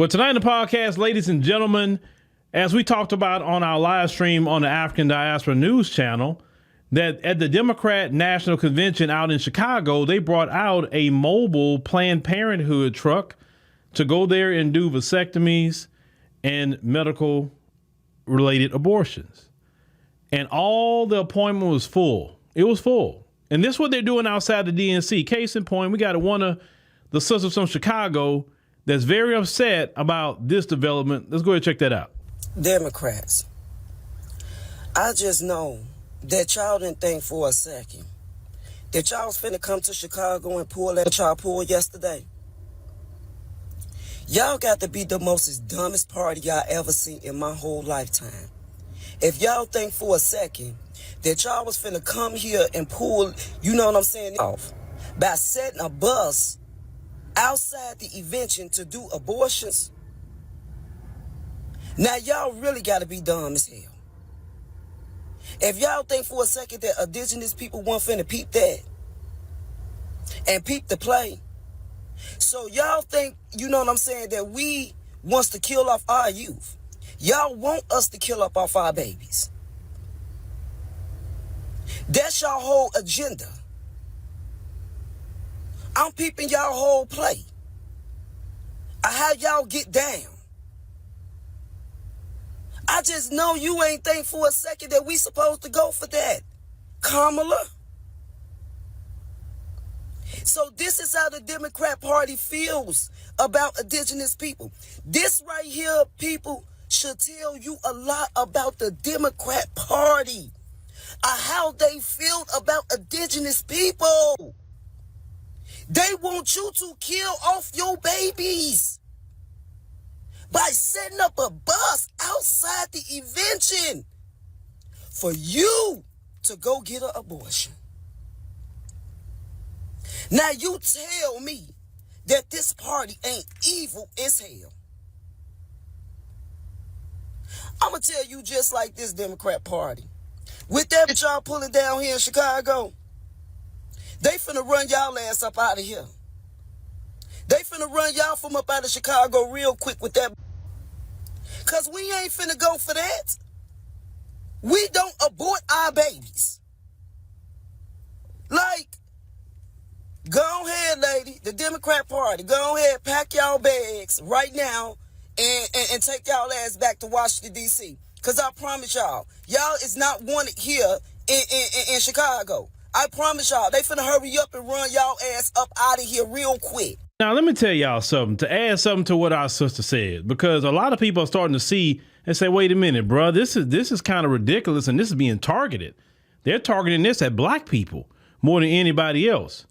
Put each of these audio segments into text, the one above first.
Well, tonight in the podcast, ladies and gentlemen, as we talked about on our live stream on the African Diaspora News channel, that at the Democrat National Convention out in Chicago, they brought out a mobile Planned Parenthood truck to go there and do vasectomies and medical related abortions. And all the appointment was full. It was full. And this is what they're doing outside the DNC. Case in point, we got one of the sisters from Chicago that's very upset about this development. Let's go ahead and check that out. Democrats, I just know that y'all didn't think for a second that y'all was finna come to Chicago and pull that y'all pulled yesterday. Y'all got to be the most dumbest party I ever seen in my whole lifetime. If y'all think for a second that y'all was finna come here and pull, you know what I'm saying, off by setting a bus outside the convention to do abortions, now y'all really got to be dumb as hell. If y'all think for a second that indigenous people weren't finna peep that and peep the play, so y'all think, you know what I'm saying, that we wants to kill off our youth. Y'all want us to kill off our babies. That's y'all whole agenda. I'm peeping y'all whole play. How y'all get down. I just know you ain't think for a second that we supposed to go for that, Kamala. So this is how the Democrat Party feels about indigenous people. This right here, people, should tell you a lot about the Democrat Party, how they feel about indigenous people. They want you to kill off your babies by setting up a bus outside the convention for you to go get an abortion. Now you tell me that this party ain't evil as hell. I'm going to tell you just like this Democrat Party. With that bitch y'all pulling down here in Chicago, they finna run y'all ass up out of here. They finna run y'all from up out of Chicago real quick with that. Because we ain't finna go for that. We don't abort our babies. Like, go ahead, lady, the Democrat Party, go ahead, pack y'all bags right now and take y'all ass back to Washington, D.C. Because I promise y'all is not wanted here in Chicago. I promise y'all, they finna hurry up and run y'all ass up out of here real quick. Now, let me tell y'all something, to add something to what our sister said, because a lot of people are starting to see and say, wait a minute, bro, this is kind of ridiculous, and this is being targeted. They're targeting this at black people more than anybody else.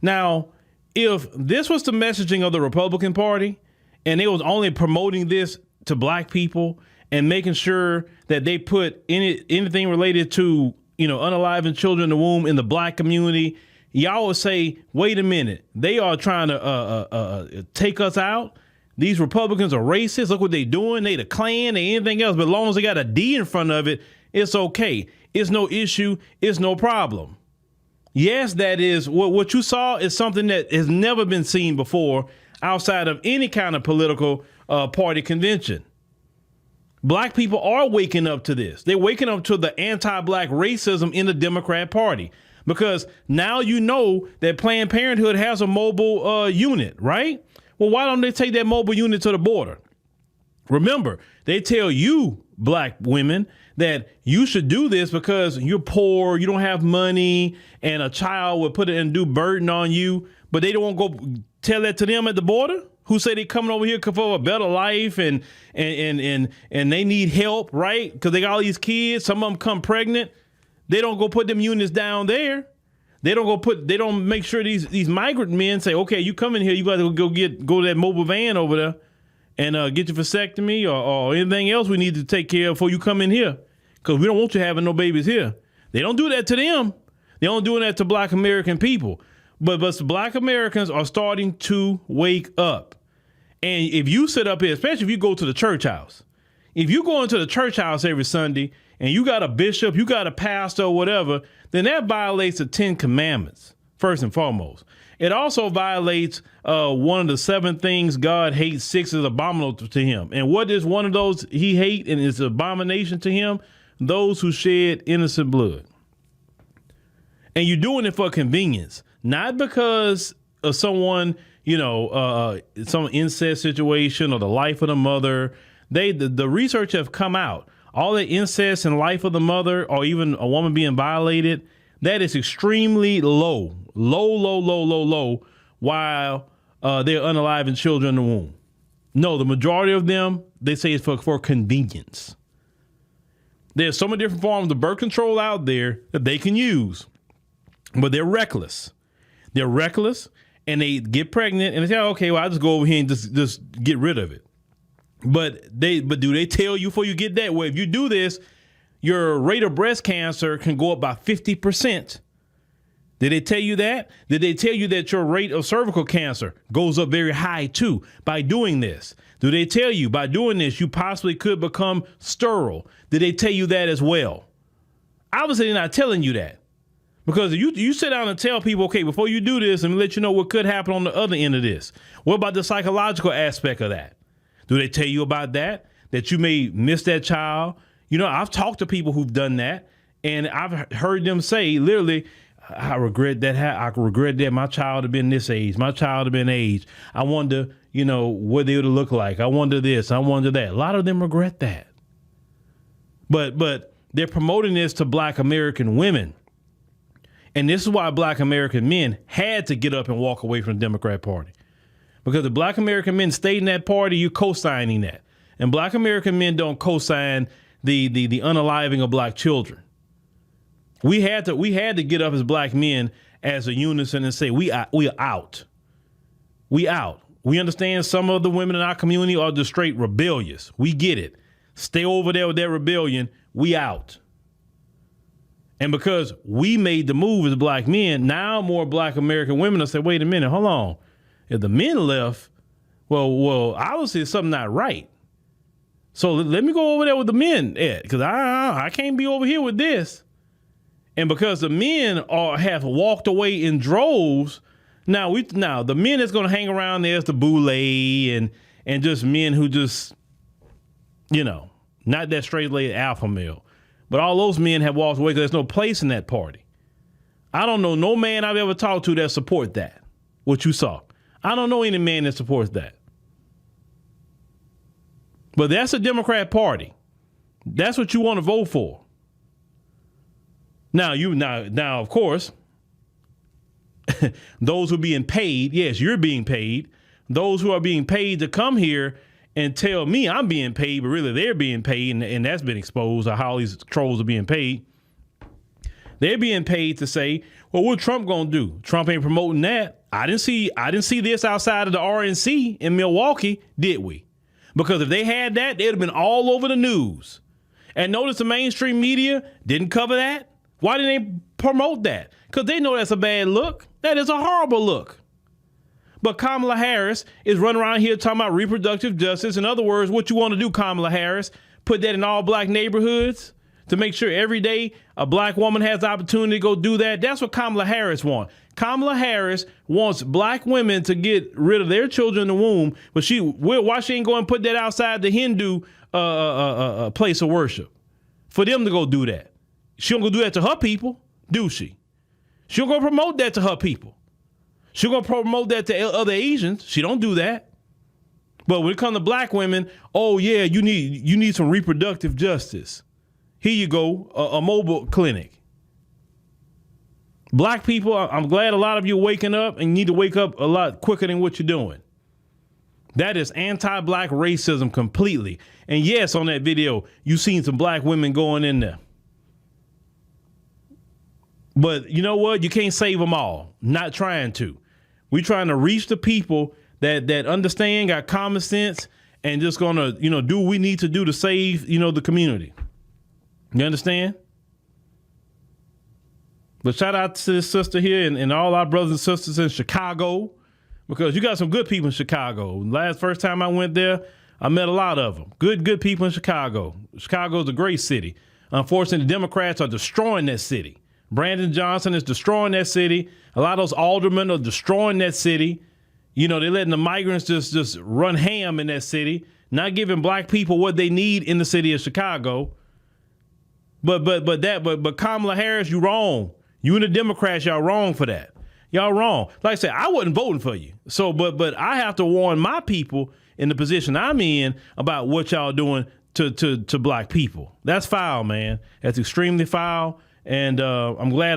Now, if this was the messaging of the Republican Party, and they was only promoting this to black people and making sure that they put anything related to, unaliving children in the womb in the black community, y'all would say, wait a minute, they are trying to take us out. These Republicans are racist. Look what they doing. They the Klan, they anything else. But as long as they got a D in front of it, it's okay. It's no issue. It's no problem. Yes, that is what you saw is something that has never been seen before outside of any kind of political party convention. Black people are waking up to this. They're waking up to the anti-black racism in the Democrat Party, because now you know that Planned Parenthood has a mobile unit, right? Well, why don't they take that mobile unit to the border? Remember, they tell you, black women, that you should do this because you're poor, you don't have money, and a child will put an undue burden on you, but they don't go tell that to them at the border, who say they coming over here for a better life and they need help, right? Because they got all these kids, some of them come pregnant. They don't go put them units down there. They don't make sure these migrant men say, okay, you come in here, you got to go to that mobile van over there and get your vasectomy or anything else we need to take care of before you come in here, because we don't want you having no babies here. They don't do that to them. They don't do that to black American people. But black Americans are starting to wake up. And if you sit up here, especially if you go to the church house, if you go into the church house every Sunday and you got a bishop, you got a pastor or whatever, then that violates the 10 Commandments, first and foremost. It also violates one of the 7 things God hates. 6 is abominable to him. And what is one of those he hates and is abomination to him? Those who shed innocent blood. And you're doing it for convenience, not because of someone, some incest situation or the life of the mother. The research have come out. All the incest and life of the mother, or even a woman being violated, that is extremely low, while they're unaliving children in the womb. No, the majority of them, they say it's for convenience. There's so many different forms of birth control out there that they can use, but they're reckless. They're reckless, and they get pregnant, and they say, okay, well, I'll just go over here and just get rid of it. But do they tell you before you get that? Well, if you do this, your rate of breast cancer can go up by 50%. Did they tell you that? Did they tell you that your rate of cervical cancer goes up very high too by doing this? Do they tell you by doing this, you possibly could become sterile? Did they tell you that as well? Obviously, they're not telling you that. Because you sit down and tell people, okay, before you do this, and let you know what could happen on the other end of this. What about the psychological aspect of that? Do they tell you about that? That you may miss that child? I've talked to people who've done that, and I've heard them say, literally, I regret that. I regret that my child had been this age. My child had been age. I wonder, what they would look like. I wonder this. I wonder that. A lot of them regret that. But they're promoting this to Black American women. And this is why Black American men had to get up and walk away from the Democrat Party. Because if Black American men stayed in that party, you're co-signing that. And Black American men don't co-sign the unaliving of Black children. We had to get up as Black men as a unison and say, we are out. We out. We understand some of the women in our community are just straight rebellious. We get it. Stay over there with that rebellion. We out. And because we made the move as Black men, now more Black American women will say, wait a minute, hold on. If the men left, well, obviously something not right. So let me go over there with the men, because I can't be over here with this. And because the men have walked away in droves, now the men that's going to hang around there is the boule and just men who just, not that straight-laced alpha male. But all those men have walked away because there's no place in that party. I don't know no man I've ever talked to that support that, what you saw. I don't know any man that supports that. But that's a Democrat Party. That's what you want to vote for. Now, of course, those who are being paid, yes, you're being paid. Those who are being paid to come here and tell me I'm being paid, but really they're being paid, and that's been exposed, how all these trolls are being paid. They're being paid to say, well, what Trump gonna do? Trump ain't promoting that. I didn't see this outside of the RNC in Milwaukee, did we? Because if they had that, they'd have been all over the news. And notice the mainstream media didn't cover that. Why didn't they promote that? Because they know that's a bad look. That is a horrible look. But Kamala Harris is running around here talking about reproductive justice. In other words, what you want to do, Kamala Harris, put that in all Black neighborhoods to make sure every day a Black woman has the opportunity to go do that. That's what Kamala Harris wants. Kamala Harris wants Black women to get rid of their children in the womb, but why she ain't going to put that outside the Hindu place of worship for them to go do that? She don't go do that to her people, do she? She don't go promote that to her people. She gonna promote that to other Asians. She don't do that. But when it comes to Black women, oh yeah, you need some reproductive justice. Here you go, a mobile clinic. Black people, I'm glad a lot of you are waking up, and you need to wake up a lot quicker than what you're doing. That is anti-Black racism completely. And yes, on that video, you seen some Black women going in there. But you know what? You can't save them all. Not trying to. We're trying to reach the people that understand, got common sense, and just gonna, do what we need to do to save, the community. You understand? But shout out to this sister here and all our brothers and sisters in Chicago, because you got some good people in Chicago. First time I went there, I met a lot of them. Good people in Chicago. Chicago's a great city. Unfortunately, the Democrats are destroying that city. Brandon Johnson is destroying that city. A lot of those aldermen are destroying that city. You know, they're letting the migrants just run ham in that city, not giving black people what they need in the city of Chicago. But Kamala Harris, you wrong. You and the Democrats, y'all wrong for that. Y'all wrong. Like I said, I wasn't voting for you. So, but I have to warn my people in the position I'm in about what y'all doing to black people. That's foul, man. That's extremely foul. And I'm glad